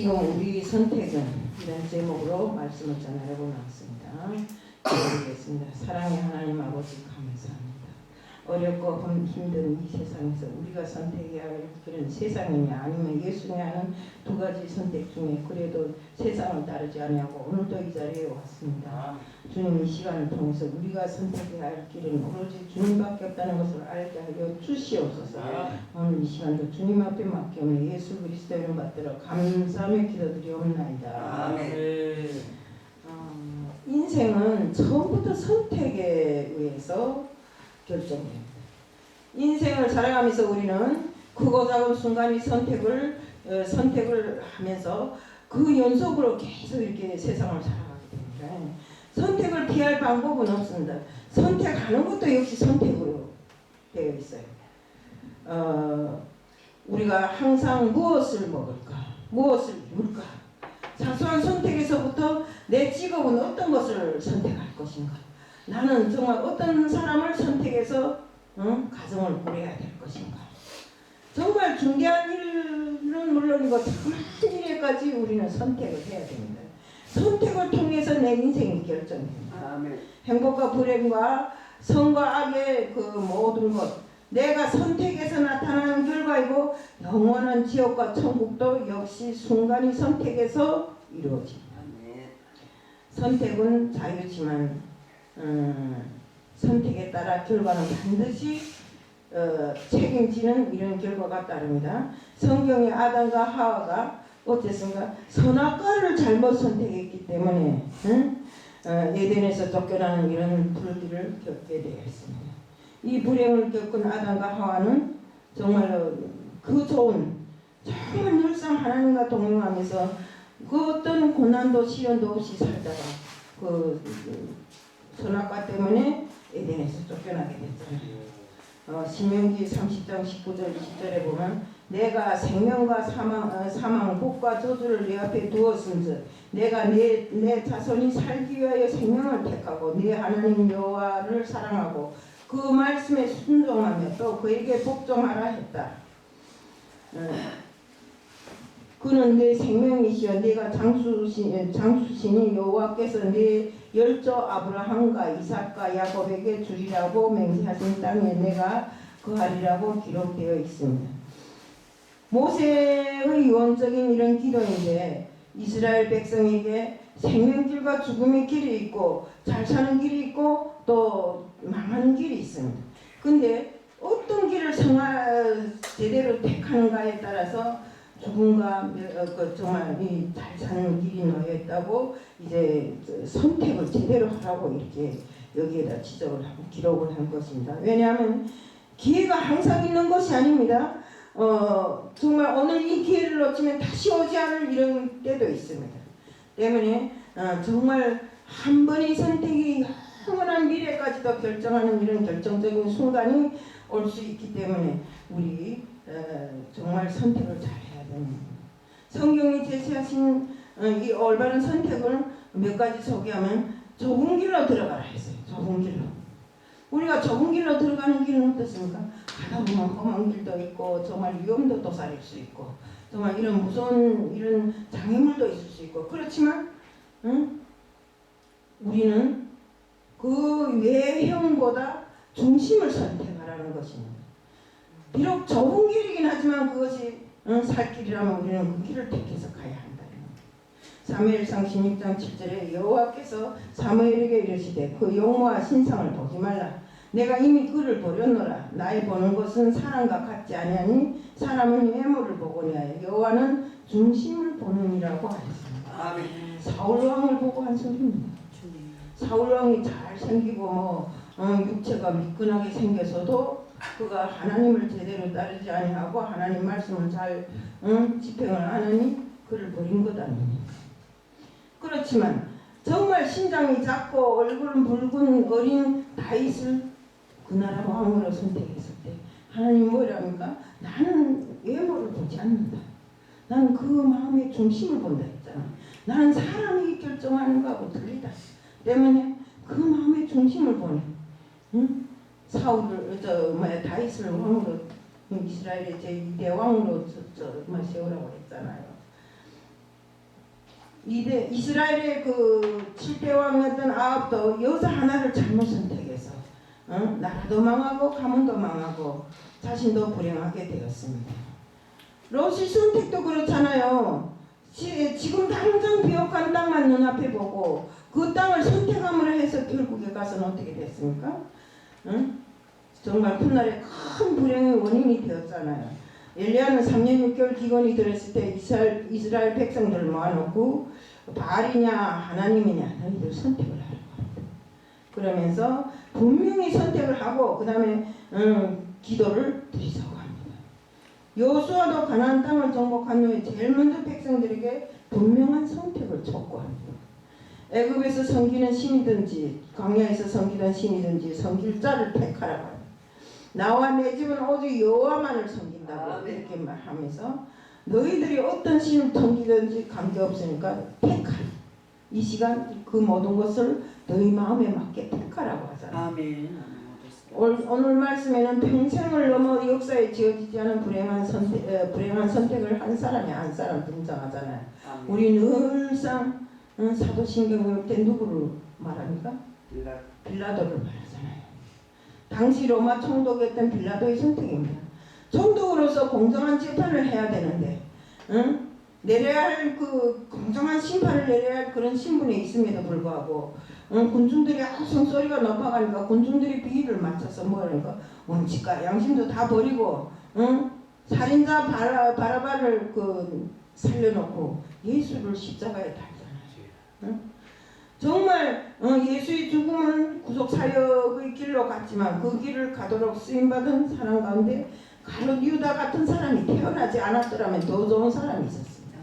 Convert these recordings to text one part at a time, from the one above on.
지금 우리 선택은 이런 제목으로 말씀을 전하려고 나왔습니다. 기도드리겠습니다. 사랑의 하나님 아버지 감사합니다. 어렵고 힘든 이 세상에서 우리가 선택해야 할 그런 세상이냐 아니면 예수냐는 두 가지 선택 중에 그래도 세상을 따르지 않냐고 오늘도 이 자리에 왔습니다. 주님 이 시간을 통해서 우리가 선택해야 할 길은 오로지 주님밖에 없다는 것을 알게 하여 주시옵소서. 오늘 이 시간도 주님 앞에 맡겨오며 예수 그리스도 이름 받들어 감사하며 기도드리옵나이다. 아멘. 인생은 처음부터 선택에 의해서 결정됩니다. 인생을 살아가면서 우리는 크고 작은 순간이 선택을 하면서 그 연속으로 계속 이렇게 세상을 살아가게 됩니다. 선택을 피할 방법은 없습니다. 선택하는 것도 역시 선택으로 되어 있어요. 우리가 항상 무엇을 먹을까, 무엇을 입을까, 사소한 선택에서부터 내 직업은 어떤 것을 선택할 것인가, 나는 정말 어떤 사람을 선택해서 가정을 꾸려야 될 것인가. 정말 중대한 일은 물론이고 작은 일에까지 우리는 선택을 해야 됩니다. 선택을 통해서 내 인생이 결정됩니다. 아멘. 행복과 불행과 선과 악의 그 모든 것, 내가 선택해서 나타나는 결과이고 영원한 지옥과 천국도 역시 순간이 선택해서 이루어집니다. 선택은 자유지만 선택에 따라 결과는 반드시 책임지는 이런 결과가 따릅니다. 성경의 아담과 하와가 어땠습니까? 선악과를 잘못 선택했기 때문에 에덴에서 쫓겨나는 이런 불길을 겪게 되었습니다. 이 불행을 겪은 아담과 하와는 정말로 그 좋은 정말 늘상 하나님과 동행하면서 그 어떤 고난도 시련도 없이 살다가 그 선악과 때문에 에덴에서 쫓겨나게 됐잖아요. 신명기 30장 19절 20절에 보면 내가 생명과 사망 복과 저주를 내 앞에 두었은즉 내가 내 자손이 살기 위하여 생명을 택하고 내 하나님 여호와를 사랑하고 그 말씀에 순종하며 또 그에게 복종하라 했다. 그는 내 생명이시여 내가 장수신이 여호와께서 내 열조 아브라함과 이삭과 야곱에게 주리라고 맹세하신 땅에 내가 거하리라고 기록되어 있습니다. 모세의 유언적인 이런 기도인데 이스라엘 백성에게 생명길과 죽음의 길이 있고 잘 사는 길이 있고 또 망하는 길이 있습니다. 근데 어떤 길을 제대로 택하는가에 따라서 죽음과 정말 이 잘 사는 길이 놓여 있다고 이제 선택을 제대로 하라고 이렇게 여기에다 지적을 하고 기록을 한 것입니다. 왜냐하면 기회가 항상 있는 것이 아닙니다. 정말 오늘 이 기회를 놓치면 다시 오지 않을 이런 때도 있습니다. 때문에 정말 한 번의 선택이 영원한 미래까지도 결정하는 이런 결정적인 순간이 올 수 있기 때문에 우리 정말 선택을 잘 해야 됩니다. 성경이 제시하신 이 올바른 선택을 몇 가지 소개하면 좁은 길로 들어가라 했어요. 좁은 길로. 우리가 좁은 길로 들어가는 길은 어떻습니까? 가다 보면 험한 길도 있고 정말 위험도 도사릴 수 있고 정말 이런 무서운 이런 장애물도 있을 수 있고 그렇지만 우리는 그 외형보다 중심을 선택하라는 것입니다. 비록 좁은 길이긴 하지만 그것이 살 길이라면 우리는 그 길을 택해서 가야 한다. 사무엘상 16장 7절에 여호와께서 사무엘에게 이르시되 그 용모와 신상을 보지 말라. 내가 이미 그를 보렸노라. 나의 보는 것은 사람과 같지 아니하니 사람은 외모를 보거니와 여호와는 중심을 보느니라고 하였습니다. 아멘. 사울왕을 보고 한 소리입니다. 사울왕이 잘생기고 육체가 미끈하게 생겨서도 그가 하나님을 제대로 따르지 아니하고 하나님 말씀을 잘 집행을 하느니 그를 버린 것 아닙니까? 그렇지만 정말 신장이 작고 얼굴은 붉은 어린 다윗을 그 나라 왕으로 선택했을 때 하나님 뭐랍니까? 나는 외모를 보지 않는다. 나는 그 마음의 중심을 본다 했잖아. 나는 사람이 결정하는 거하고 틀리다. 때문에 그 마음의 중심을 보니 다윗을 왕으로 이스라엘의 제2대 왕으로 세우라고 했잖아요. 이스라엘의 그 7대 왕이었던 아합도 여자 하나를 잘못 선택해서 나라도 망하고 가문도 망하고 자신도 불행하게 되었습니다. 롯이 선택도 그렇잖아요. 지금 당장 비옥한 땅만 눈앞에 보고 그 땅을 선택함으로 해서 결국에 가서는 어떻게 됐습니까? 정말 훗날에 큰 불행의 원인이 되었잖아요. 엘리야는 3년 6개월 기근이 들었을 때 이스라엘 백성들을 모아놓고 바알이냐 하나님이냐 너희들 선택을 하라고 합니다. 그러면서 분명히 선택을 하고 그 다음에 기도를 드리자고 합니다. 여호수아도 가나안 땅을 정복한 후에 제일 먼저 백성들에게 분명한 선택을 촉구합니다. 애굽에서 섬기는 신이든지 광야에서 섬기던 신이든지 섬길 자를 택하라고 합니다. 나와 내 집은 오직 여호와만을 섬긴다고 이렇게 말하면서 너희들이 어떤 신을 섬기든지 관계없으니까 택하라. 이 시간 그 모든 것을 너희 마음에 맞게 택하라고 하잖아요. 아멘. 오늘 말씀에는 평생을 넘어 역사에 지어지지 않은 불행한 선택을 한 사람이 한 사람 등장하잖아요. 아멘. 우리 늘상 사도신경 때 누구를 말합니까? 빌라도를 말하잖아요. 당시 로마 총독이었던 빌라도의 선택입니다. 총독으로서 공정한 재판을 해야 되는데 내려야 할 그 공정한 심판을 내려야 할 그런 신분에 있음에도 불구하고 군중들이 성소리가 높아가니까 군중들이 비위를 맞춰서 뭐라니까 원칙과 양심도 다 버리고 살인자 바라바를 살려놓고 예수를 십자가에 달잖아요. 정말 예수의 죽음은 구속사역의 길로 갔지만 그 길을 가도록 쓰임받은 사람 가운데 가룟 유다 같은 사람이 태어나지 않았더라면 더 좋은 사람이 있었습니다.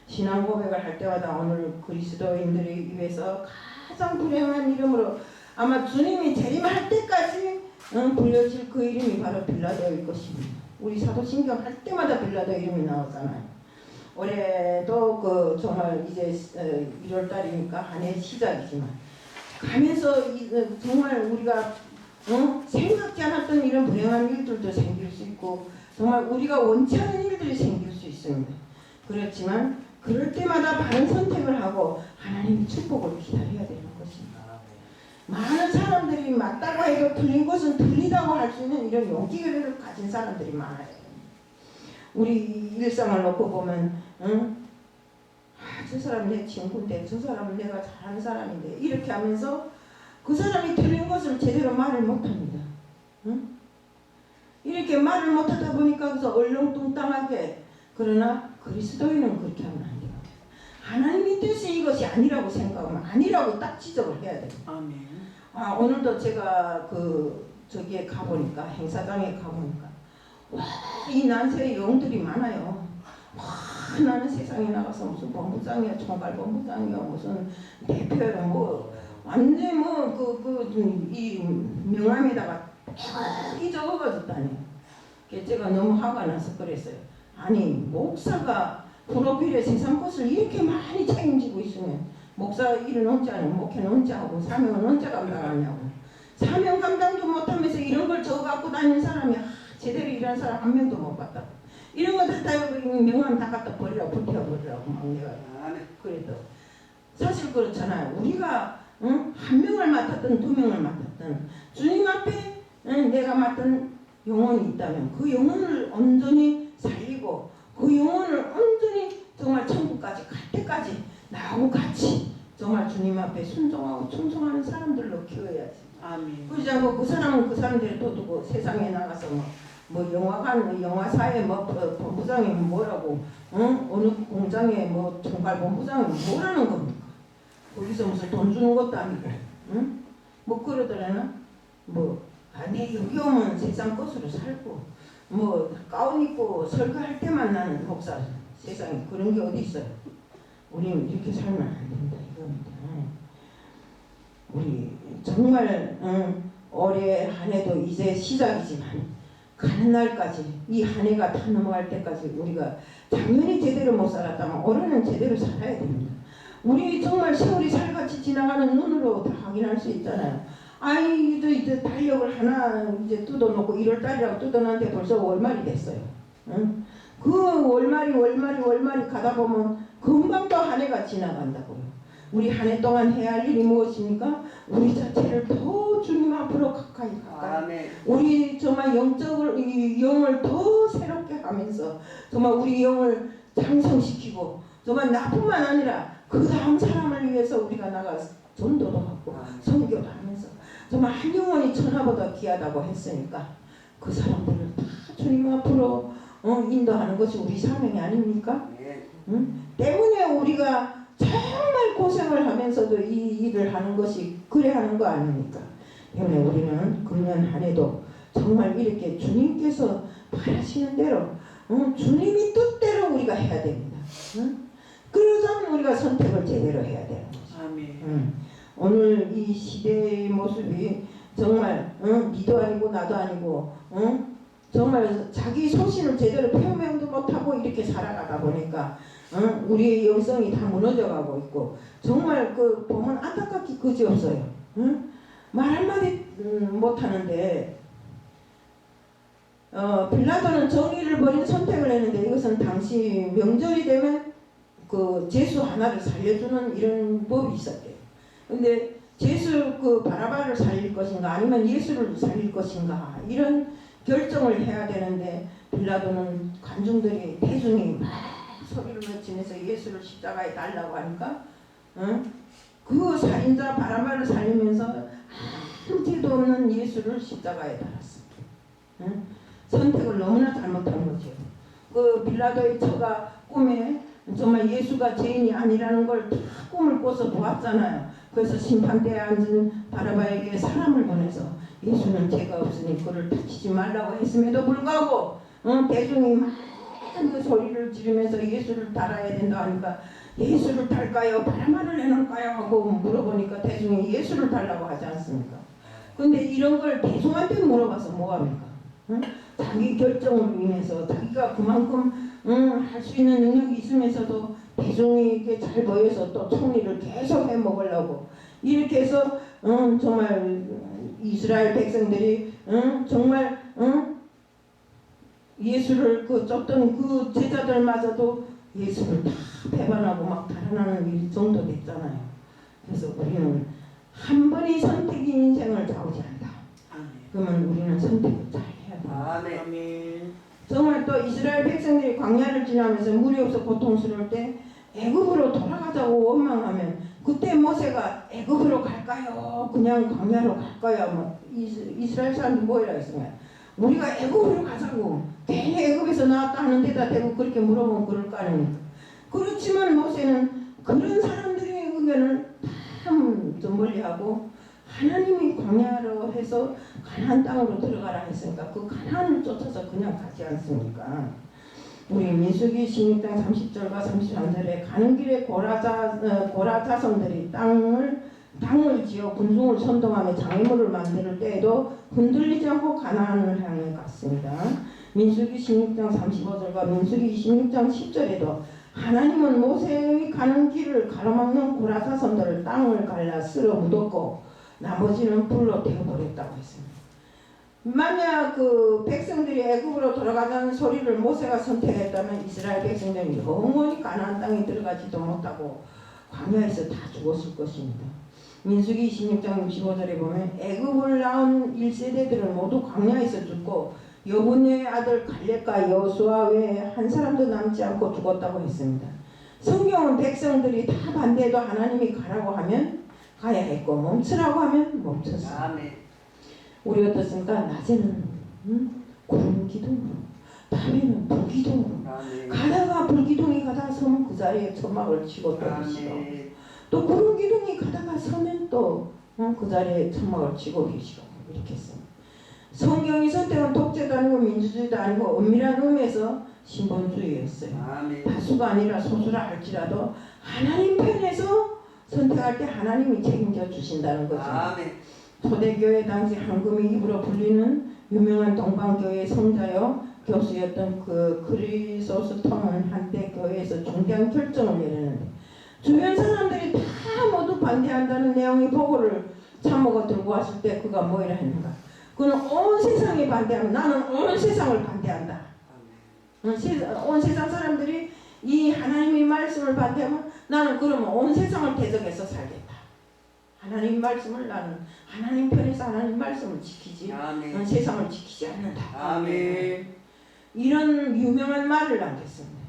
신앙 고백을 할 때마다 오늘 그리스도인들의 입에서 가장 불행한 이름으로 아마 주님이 재림할 때까지 불려질 그 이름이 바로 빌라도일 것입니다. 우리 사도신경 할 때마다 빌라도 이름이 나오잖아요. 올해도 정말 이제 1월달이니까 한 해 시작이지만 가면서 정말 우리가 생각지 않았던 이런 불행한 일들도 생길 수 있고 정말 우리가 원치 않은 일들이 생길 수 있습니다. 그렇지만 그럴 때마다 바른 선택을 하고 하나님의 축복을 기다려야 되는 것입니다. 많은 사람들이 맞다고 해도 틀린 것은 틀리다고 할 수 있는 이런 용기를 가진 사람들이 많아요. 우리 일상을 놓고 보면 저 사람 내 친구인데 저 사람은 내가 잘하는 사람인데 이렇게 하면서 그 사람이 틀린 것을 제대로 말을 못합니다. 이렇게 말을 못하다 보니까 그래서 얼렁뚱땅하게 그러나 그리스도인은 그렇게 하면 안 돼요. 하나님의 뜻이 이것이 아니라고 생각하면 아니라고 딱 지적을 해야 돼요. 아멘. 오늘도 제가 저기에 가보니까 행사장에 가보니까 와, 이 난세에 영들이 많아요. 와, 나는 세상에 나가서 무슨 본부장이야, 총괄본부장이야, 무슨 대표야, 뭐 완전 이 명함에다가 이 적어가졌다니. 제가 너무 화가 나서 그랬어요. 아니 목사가 프로필에 세상 것을 이렇게 많이 책임지고 있으면 목사 일은 언제 하냐고, 목회는 언제 하고, 사명은 언제 감당하냐고. 사명 감당도 못하면서 이런 걸 적어갖고 다니는 사람이 제대로 일하는 사람 한 명도 못 봤다. 이런 거 다 명함 다 갖다 버리라고 불태워버리라고 막 내가 그래도 사실 그렇잖아요. 우리가 한 명을 맡았든 두 명을 맡았든 주님 앞에 내가 맡은 영혼이 있다면 그 영혼을 온전히 살리고 그 영혼을 온전히 정말 천국까지 갈 때까지 나하고 같이 정말 주님 앞에 순종하고 충성하는 사람들로 키워야지. 아멘. 그러지 않고 그 사람은 그 사람들이 또 두고 세상에 나가서 뭐 영화관, 영화사에 뭐 본부장이 뭐라고, 어느 공장에 뭐 총괄 본부장이 뭐라는 겁니까? 거기서 무슨 돈 주는 것도 아니고, 뭐 그러더라나? 내 여기 오면 세상 것으로 살고, 뭐 가운 입고 설교할 때만 나는 목사, 세상에 그런 게 어디 있어요? 우리는 이렇게 살면 안 된다 이겁니다. 우리 정말 올해 한 해도 이제 시작이지만 가는 날까지 이 한 해가 다 넘어갈 때까지 우리가 작년에 제대로 못 살았다면 올해는 제대로 살아야 됩니다. 우리 정말 세월이 살같이 지나가는 눈으로 다 확인할 수 있잖아요. 이제 달력을 하나 이제 뜯어놓고 1월달이라고 뜯어놨는데 벌써 월말이 됐어요. 그 월말이 말이 가다 보면 금방 또 한 해가 지나간다고요. 우리 한 해 동안 해야 할 일이 무엇입니까? 우리 자체를 더 주님 앞으로 가까이 우리 정말 이 영을 더 새롭게 하면서 정말 우리 영을 장성시키고 정말 나뿐만 아니라 그 다음 사람을 위해서 우리가 나가서 전도도 하고 선교도 하면서 정말 한 영혼이 천하보다 귀하다고 했으니까 그 사람들을 다 주님 앞으로 인도하는 것이 우리 사명이 아닙니까? 때문에 우리가 정말 고생을 하면서도 이 일을 하는 것이 그래 하는 거 아닙니까? 때문에 우리는 금년 한 해도 정말 이렇게 주님께서 바라시는 대로 주님이 뜻대로 우리가 해야 됩니다. 그러자면 우리가 선택을 제대로 해야 되는 거죠. 아멘. 오늘 이 시대의 모습이 정말 니도 아니고 나도 아니고 정말 자기 소신을 제대로 표명도 못하고 이렇게 살아가다 보니까 우리의 영성이 다 무너져가고 있고 정말 그 보면 안타깝기 그지없어요. 말 한마디 못하는데 빌라도는 정의를 버린 선택을 했는데 이것은 당시 명절이 되면 그 제수 하나를 살려주는 이런 법이 있었대요. 근데 제수 그 바라바를 살릴 것인가 아니면 예수를 살릴 것인가 이런 결정을 해야 되는데 빌라도는 관중들이 대중이 막 소리를 외치면서 예수를 십자가에 달라고 하니까 그 살인자 바라바를 살리면서 아무 죄도 없는 예수를 십자가에 달았습니다. 선택을 너무나 잘못한 거죠. 그 빌라도의 처가 꿈에 정말 예수가 죄인이 아니라는 걸 다 꿈을 꿔서 보았잖아요. 그래서 심판대에 앉은 바라바에게 사람을 보내서 예수는 죄가 없으니 그를 다치지 말라고 했음에도 불구하고 대중이 막 그 소리를 지르면서 예수를 달아야 된다 하니까 예수를 달까요? 바라바를 내놓을까요? 하고 물어보니까 대중이 예수를 달라고 하지 않습니까? 근데 이런 걸 대중한테 물어봐서 뭐합니까? 자기 결정으로 인해서 자기가 그만큼 할 수 있는 능력이 있으면서도 대중이 이렇게 잘 보여서 또 총리를 계속 해먹으려고 이렇게 해서 정말 이스라엘 백성들이 정말 예수를 그 쫓던 그 제자들마저도 예수를 다 배반하고 막 달아나는 일 정도 됐잖아요. 그래서 우리는 한 번의 선택이 인생을 좌우지한다. 그러면 우리는 선택을 잘 해야 된다. 아멘. 정말 또 이스라엘 백성들이 광야를 지나면서 물이 없어 고통스러울 때 애굽으로 돌아가자고 원망하면 그때 모세가 애굽으로 갈까요? 그냥 광야로 갈까요? 뭐 이스라엘 사람들이 뭐라 했으면 우리가 애굽으로 가자고 괜히 애굽에서 나왔다 하는 데다 대고 그렇게 물어보면 그럴 거 아닙니까? 그렇지만 모세는 그런 사람들의 의견을 좀 멀리하고 하나님이 광야로 해서 가나안 땅으로 들어가라 했으니까 그 가나안을 쫓아서 그냥 가지 않습니까? 우리 민수기 16장 30절과 33절에 가는 길에 고라 자손들이 당을 지어 군중을 선동하며 장애물을 만들 때에도 흔들리지 않고 가나안을 향해 갔습니다. 민수기 16장 35절과 민수기 26장 10절에도 하나님은 모세의 가는 길을 가로막는 고라 자손들을 땅을 갈라 쓸어 묻었고 나머지는 불로 태워버렸다고 했습니다. 만약 그 백성들이 애굽으로 돌아가자는 소리를 모세가 선택했다면 이스라엘 백성들이 영원히 가나안 땅에 들어가지도 못하고 광야에서 다 죽었을 것입니다. 민수기 26장 65절에 보면 애굽을 낳은 1세대들은 모두 광야에서 죽고 여분의 아들 갈렙과 여호수아 외에 한 사람도 남지 않고 죽었다고 했습니다. 성경은 백성들이 다 반대해도 하나님이 가라고 하면 가야 했고 멈추라고 하면 멈췄습니다. 아멘. 우리 어떻습니까? 낮에는 구름 기둥으로 밤에는 불기둥으로 가다가 불기둥이 가다가 서면 그 자리에 천막을 치고 또 계시고 또 구름 기둥이 가다가 서면 또 그 자리에 천막을 치고 계시고 이렇게 했습니다. 성경의 선택은 독재도 아니고 민주주의도 아니고 엄밀한 의미에서 신본주의였어요. 다수가 아니라 소수라 할지라도 하나님 편에서 선택할 때 하나님이 책임져 주신다는 거죠. 초대교회 당시 황금의 입으로 불리는 유명한 동방교회 성자요 교수였던 그 크리소스톰은 한때 교회에서 중대한 결정을 내렸는데 주변 사람들이 다 모두 반대한다는 내용의 보고를 참모가 들고 왔을 때 그가 뭐이라 했는가? 그는 온 세상이 반대하면 나는 온 세상을 반대한다. 온 세상 사람들이 이 말씀을 받으면 나는 그러면 온 세상을 대적해서 살겠다. 하나님 말씀을 나는 하나님 편에서 하나님 말씀을 지키지 아멘. 세상을 지키지 않는다. 아멘. 이런 유명한 말을 남겼습니다.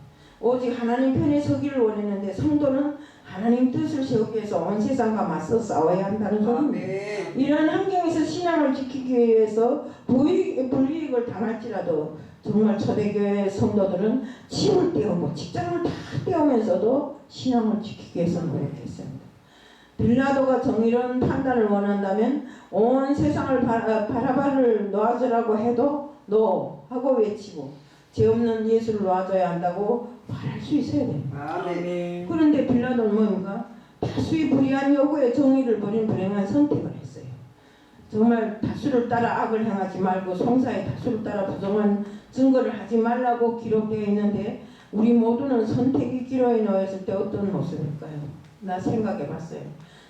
오직 하나님 편에 서기를 원했는데 성도는 하나님 뜻을 세우기 위해서 온 세상과 맞서 싸워야 한다는 소리입니다. 아멘. 이런 환경에서 신앙을 지키기 위해서 불이익을 당할지라도 정말 초대교회 성도들은 집을 떼우고 직장을 다 떼우면서도 신앙을 지키기 위해서 노력했습니다. 빌라도가 정의로운 판단을 원한다면 온 세상을 바라바를 놓아주라고 해도 노 하고 외치고 죄 없는 예수를 놔줘야 한다고 말할 수 있어야 됩니다. 아멘. 그런데 빌라도는 뭡니까? 다수의 불의한 요구에 정의를 버린 불행한 선택을 했어요. 정말 다수를 따라 악을 행하지 말고 송사의 다수를 따라 부정한 증거를 하지 말라고 기록되어 있는데 우리 모두는 선택의 기로에 놓였을 때 어떤 모습일까요? 나 생각해 봤어요.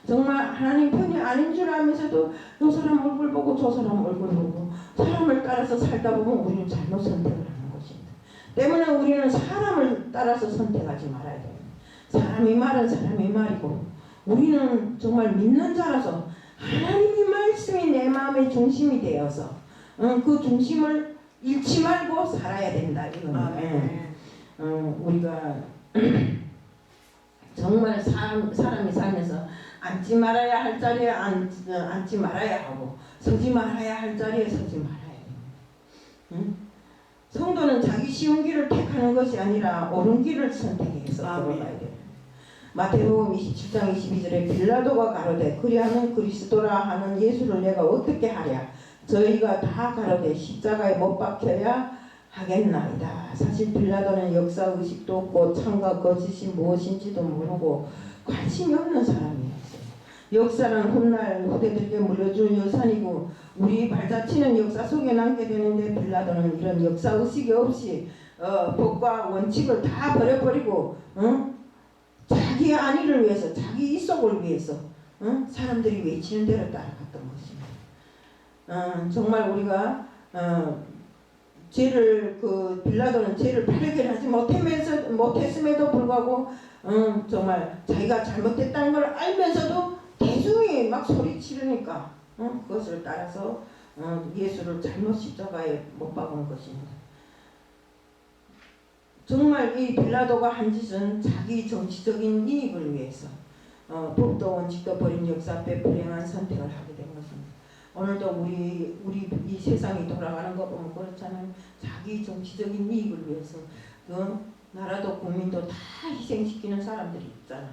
정말 하나님 편이 아닌 줄 알면서도 이 사람 얼굴 보고 저 사람 얼굴 보고 사람을 따라서 살다 보면 우리는 잘못 선택을 하는 것입니다. 때문에 우리는 사람을 따라서 선택하지 말아야 됩니다. 사람이 말은 사람이 말이고 우리는 정말 믿는 자라서 하나님의 말씀이 내 마음의 중심이 되어서 그 중심을 잃지 말고 살아야 된다. 이거는 우리가 정말 사람이 살면서 앉지 말아야 할 자리에 앉지 말아야 하고 서지 말아야 할 자리에 서지 말아야 됩니다. 성도는 자기 쉬운 길을 택하는 것이 아니라 옳은 길을 선택해서 걸어가야 돼요. 마태복음 27장 22절에 빌라도가 가로되 그리하면 그리스도라 하는 예수를 내가 어떻게 하랴 저희가 다 가로되 십자가에 못 박혀야 하겠나이다. 사실 빌라도는 역사의식도 없고 참과 거짓이 무엇인지도 모르고 관심이 없는 사람이었어요. 역사는 훗날 후대들에게 물려줄 유산이고 우리 발자취는 역사 속에 남게 되는데 빌라도는 이런 역사의식이 없이 법과 원칙을 다 버려버리고 자기의 안위를 위해서 자기 이속을 위해서 사람들이 외치는 대로 따라갔던 것입니다. 정말 우리가 빌라도는 죄를 발견하지 못했음에도 불구하고 정말 자기가 잘못했다는 걸 알면서도 대중이 막 소리치르니까 그것을 따라서 예수를 잘못 십자가에 못 박은 것입니다. 정말 이 빌라도가 한 짓은 자기 정치적인 이익을 위해서 법도 원칙도 버린 역사 앞에 불행한 선택을 하게 된 것입니다. 오늘도 우리 이 세상이 돌아가는 거 보면 그렇잖아요. 자기 정치적인 이익을 위해서 나라도 국민도 다 희생시키는 사람들이 있잖아요.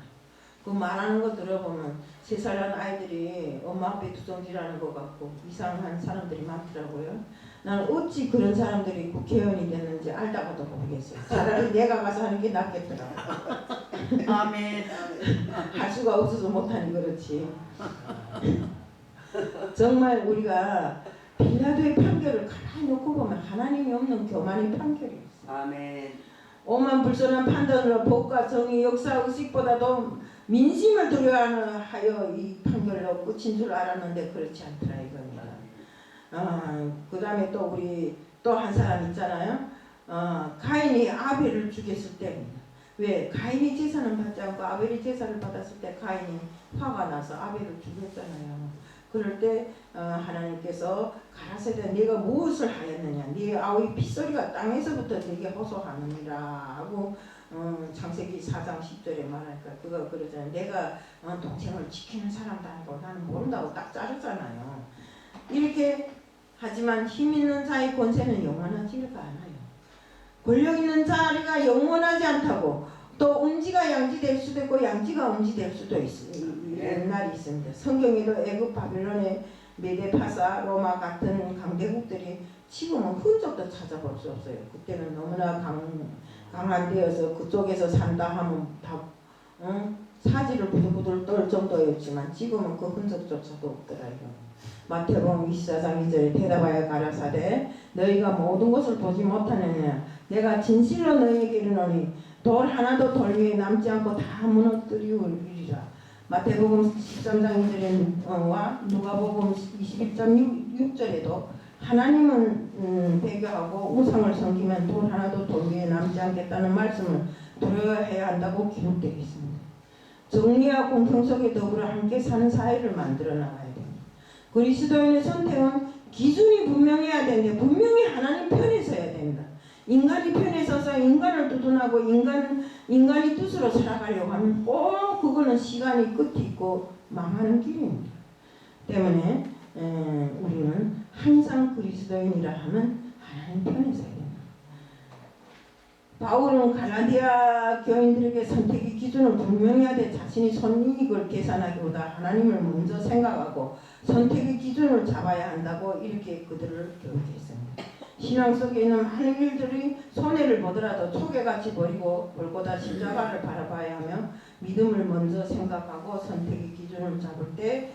그 말하는 거 들어보면 3살 난 아이들이 엄마 앞에 두성질하는 것 같고 이상한 사람들이 많더라고요. 나는 어찌 그런 사람들이 국회의원이 됐는지 알다가도 모르겠어요. 차라리 내가 가서 하는 게 낫겠더라고. 아멘. 할 수가 없어서 못하니 그렇지. 정말 우리가 빌라도의 판결을 가만히 놓고 보면 하나님이 없는 교만의 판결이었어요. 아멘. 오만 불선한 판단으로 법과 정의, 역사, 의식보다도 민심을 두려워하여 이 판결로 끝인 줄 알았는데 그렇지 않더라 이겁니다. 그 다음에 또 우리 또 한 사람 있잖아요. 가인이 아벨을 죽였을 때입니다. 왜? 가인이 제사는 받지 않고 아벨이 제사를 받았을 때 가인이 화가 나서 아벨을 죽였잖아요. 그럴 때 하나님께서 가라사대 네가 무엇을 하였느냐 네 아우의 핏소리가 땅에서부터 네게 호소하느니라 하고 창세기 4장 10절에 말하니까 그가 그러잖아요. 내가 동생을 지키는 사람도 아니고 나는 모른다고 딱 자르잖아요. 이렇게 하지만 힘 있는 자의 권세는 영원하지가 않아요. 권력 있는 자리가 영원하지 않다고 또 음지가 양지될 수도 있고 양지가 음지될 수도 있는 날이 있습니다. 성경에도 애굽, 바빌론의 메데, 파사, 로마 같은 강대국들이 지금은 흔적도 찾아볼 수 없어요. 그때는 너무나 강한 데여서 그쪽에서 산다 하면 다 사지를 부들부들 떨 정도였지만 지금은 그 흔적조차도 없더라 이거. 마태복음 24장 2절에 대답하여 가라사대 너희가 모든 것을 보지 못하느냐 내가 진실로 너희에게 이르노니 돌 하나도 돌 위에 남지 않고 다 무너뜨리리라. 마태복음 13장 2절과 누가복음 21장 6절에도 하나님은 배교하고 우상을 섬기면 돌 하나도 돌 위에 남지 않겠다는 말씀을 두려워해야 한다고 기록되어 있습니다. 정리와 공평 속에 더불어 함께 사는 사회를 만들어 나가야 됩니다. 그리스도인의 선택은 기준이 분명해야 되는데 분명히 하나님 편에 서야 됩니다. 인간이 편에 서서 인간을 두둔하고 인간이 뜻으로 살아가려고 하면 꼭 그거는 시간이 끝이 있고 망하는 길입니다. 때문에 우리는 항상 그리스도인이라 하면 하나님 편에 서야 됩니다. 바울은 갈라디아 교인들에게 선택의 기준을 분명히 하되 자신이 손이익을 계산하기보다 하나님을 먼저 생각하고 선택의 기준을 잡아야 한다고 이렇게 그들을 교육했습니다. 신앙 속에 있는 많은 일들이 손해를 보더라도 초계같이 버리고 볼보다 십자가를 바라봐야 하며 믿음을 먼저 생각하고 선택의 기준을 잡을 때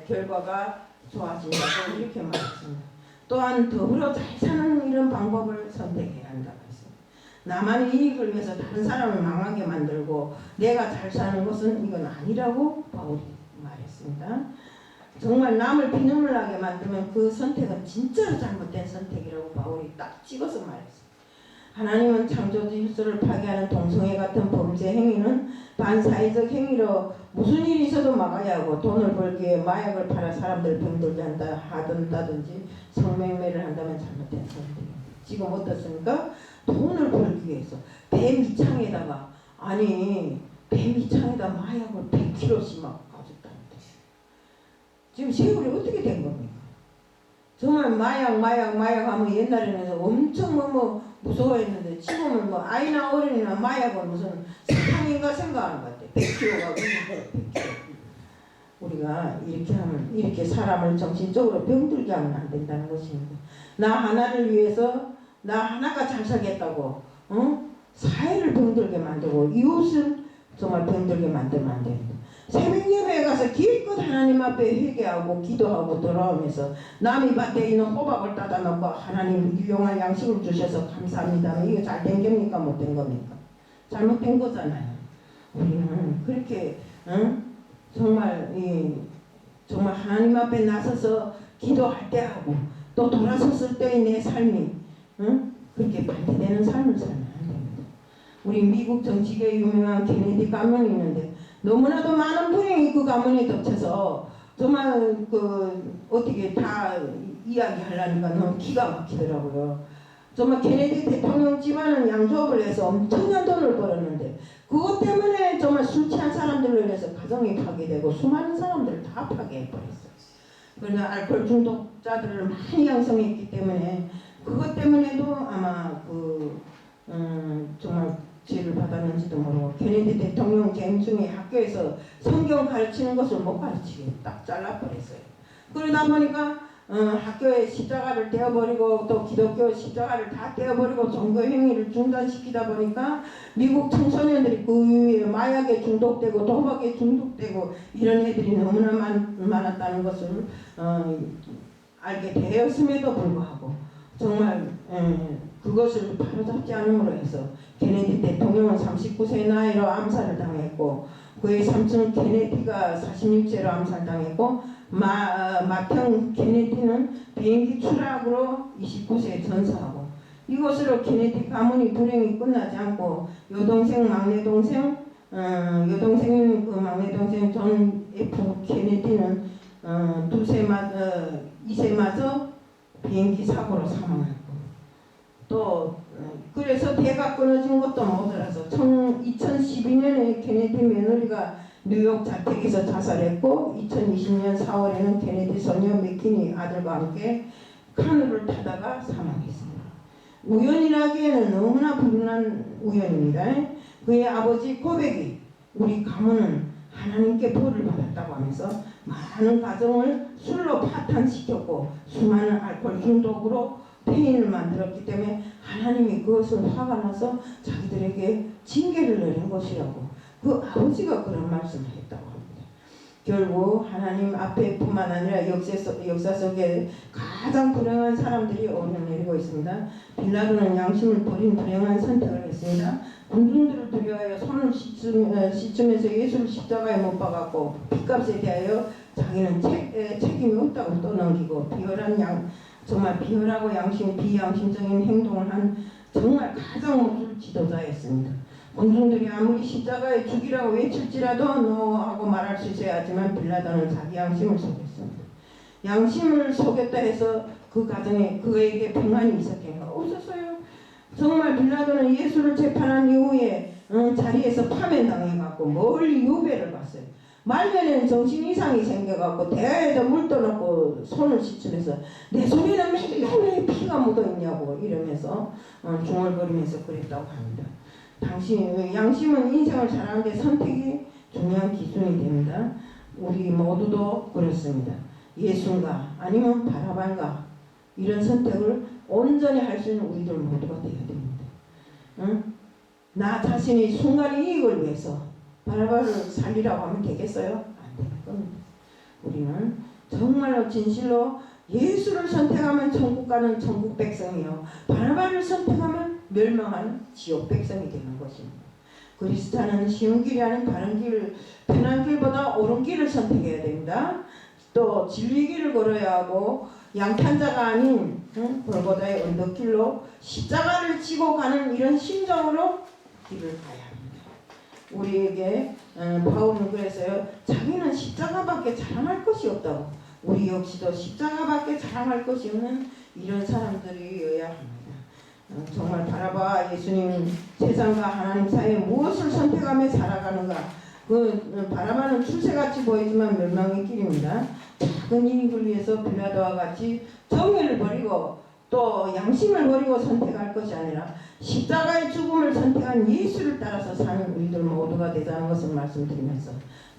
결과가 좋아진다고 이렇게 말했습니다. 또한 더불어 잘 사는 이런 방법을 선택해야 한다고 했습니다. 나만의 이익을 위해서 다른 사람을 망하게 만들고 내가 잘 사는 것은 이건 아니라고 바울이 말했습니다. 정말 남을 비눈을 나게 만들면 그 선택은 진짜로 잘못된 선택이라고 바울이 딱 찍어서 말했습니다. 하나님은 창조 질서를 파괴하는 동성애 같은 범죄 행위는 반사회적 행위로 무슨 일이 있어도 막아야 하고 돈을 벌기 위해 마약을 팔아 사람들을 병들게 한다든지 성매매를 한다면 잘못된 선택입니다. 지금 어떻습니까? 돈을 벌기 위해서 배 밑창에다가 마약을 100kg씩 막 가졌다는데 지금 세월이 어떻게 된 겁니까? 정말 마약 하면 옛날에는 엄청 무서워했는데 지금은 아이나 어른이나 마약은 무슨 사탕인가 생각하는 것 같아. 100kg가 100kg. 우리가 이렇게 하면 이렇게 사람을 정신적으로 병들게 하면 안 된다는 것입니다. 나 하나를 위해서 나 하나가 잘 살겠다고 사회를 병들게 만들고 이웃을 정말 병들게 만들면 안 됩니다. 새벽 예배에 가서 기껏 하나님 앞에 회개하고 기도하고 돌아오면서 남이 밭에 있는 호박을 따다 놓고 하나님 일용할 양식을 주셔서 감사합니다. 이거 잘 된 겁니까? 못 된 겁니까? 잘못된 거잖아요. 우리는 그렇게 정말 하나님 앞에 나서서 기도할 때 하고 또 돌아섰을 때의 내 삶이 그렇게 반대되는 삶을 살면 안 됩니다. 우리 미국 정치계에 유명한 케네디 가문이 있는데 너무나도 많은 불행이 그 가문에 덮쳐서 정말 어떻게 다 이야기하려니까 너무 기가 막히더라고요. 정말 케네디 대통령 집안은 양조업을 해서 엄청난 돈을 벌었는데 그것 때문에 정말 술 취한 사람들로 인해서 가정이 파괴되고 수많은 사람들을 다 파괴해버렸어요. 그러나 알코올 중독자들을 많이 양성했기 때문에 그것 때문에도 아마 정말 죄를 받았는지도 모르고 케네디 대통령 재임 중에 학교에서 성경 가르치는 것을 못 가르치게 딱 잘라버렸어요. 그러다 보니까 학교에 십자가를 떼어버리고 또 기독교 십자가를 다 떼어버리고 종교 행위를 중단시키다 보니까 미국 청소년들이 그 이후에 마약에 중독되고 도박에 중독되고 이런 애들이 너무나 많았다는 것을 알게 되었음에도 불구하고 정말 그것을 바로잡지 않음으로 해서 케네디 대통령은 39세 나이로 암살을 당했고 그의 삼촌 케네디가 46세로 암살당했고 맏형 케네디는 비행기 추락으로 29세에 전사하고 이것으로 케네디 가문이 불행이 끝나지 않고 여동생인 그 막내 동생 존 F 케네디는 2세 맞아 비행기 사고로 사망했고 또 그래서 대가 끊어진 것도 모자라서 2012년에 케네디 며느리가 뉴욕 자택에서 자살했고 2020년 4월에는 케네디 소녀 맥키니 아들과 함께 카누를 타다가 사망했습니다. 우연이라기에는 너무나 불운한 우연입니다. 그의 아버지 고백이 우리 가문은 하나님께 벌을 받았다고 하면서 많은 가정을 술로 파탄시켰고 수많은 알코올 중독으로 폐인을 만들었기 때문에 하나님이 그것을 화가 나서 자기들에게 징계를 내린 것이라고 그 아버지가 그런 말씀을 했다고 합니다. 결국 하나님 앞에 뿐만 아니라 역사 속에 가장 불행한 사람들이 오르내리고 있습니다. 빌라도는 양심을 버린 불행한 선택을 했습니다. 군중들을 두려워하여 손을 씻으면서 예수를 십자가에 못 박았고 핏값에 대하여 자기는 책임이 없다고 떠넘기고 정말 비열하고 비양심적인 행동을 한 정말 가장 못줄 지도자였습니다. 군중들이 아무리 십자가에 죽이라고 외칠지라도 노하고 말할 수 있어야 하지만 빌라도는 자기 양심을 속였습니다. 양심을 속였다 해서 그 가정에 그에게 평안이 있었겠는가? 없었어요. 정말 빌라도는 예수를 재판한 이후에 자리에서 파면당해갖고 멀리 유배를 갔어요. 말년에는 정신 이상이 생겨갖고 대에다 물 떠놓고 손을 씻으면서 내 손에는 왜 피가 묻어있냐고 이러면서 중얼거리면서 그랬다고 합니다. 당신 양심은 인생을 살아가는데 선택이 중요한 기준이 됩니다. 우리 모두도 그렇습니다. 예수인가 아니면 바라반가 이런 선택을 온전히 할 수 있는 우리들 모두가 되어야 됩니다. 응? 나 자신이 순간 이익을 위해서 바라바를 살리라고 하면 되겠어요? 안 될 겁니다. 우리는 정말로 진실로 예수를 선택하면 천국 가는 천국 백성이요. 바라바를 선택하면 멸망하는 지옥 백성이 되는 것입니다. 그리스도는 쉬운 길이 아닌 바른 길, 편한 길보다 옳은 길을 선택해야 됩니다. 또 진리의 길을 걸어야 하고 양탄자가 아닌 골고다의 언덕길로 십자가를 지고 가는 이런 심정으로 길을 가야 합니다. 우리에게 바울은 그래서요. 자기는 십자가밖에 자랑할 것이 없다고. 우리 역시도 십자가밖에 자랑할 것이 없는 이런 사람들이어야 합니다. 정말 바라봐 예수님 세상과 하나님 사이에 무엇을 선택하며 살아가는가. 그 바라바는 출세같이 보이지만 멸망의 길입니다. 작은 이익을 위해서 빌라도와 같이 정의를 버리고 또 양심을 버리고 선택할 것이 아니라 십자가의 죽음을 선택한 예수를 따라서 사는 우리들 모두가 되자는 것을 말씀드리면서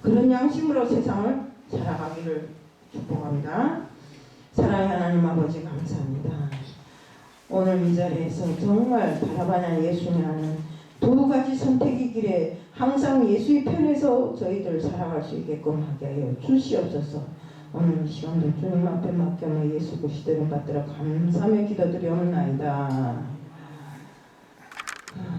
그런 양심으로 세상을 살아가기를 축복합니다. 사랑의 하나님 아버지 감사합니다. 오늘 이 자리에서 정말 바라바냐 예수냐는 두 가지 선택의 길에 항상 예수의 편에서 저희들 살아갈 수 있게끔 하게 하여 주시옵소서. 오늘 이 시간도 주님 앞에 맡겨놓은 예수 그리스도를 받들어 감사하며 기도드리옵나이다.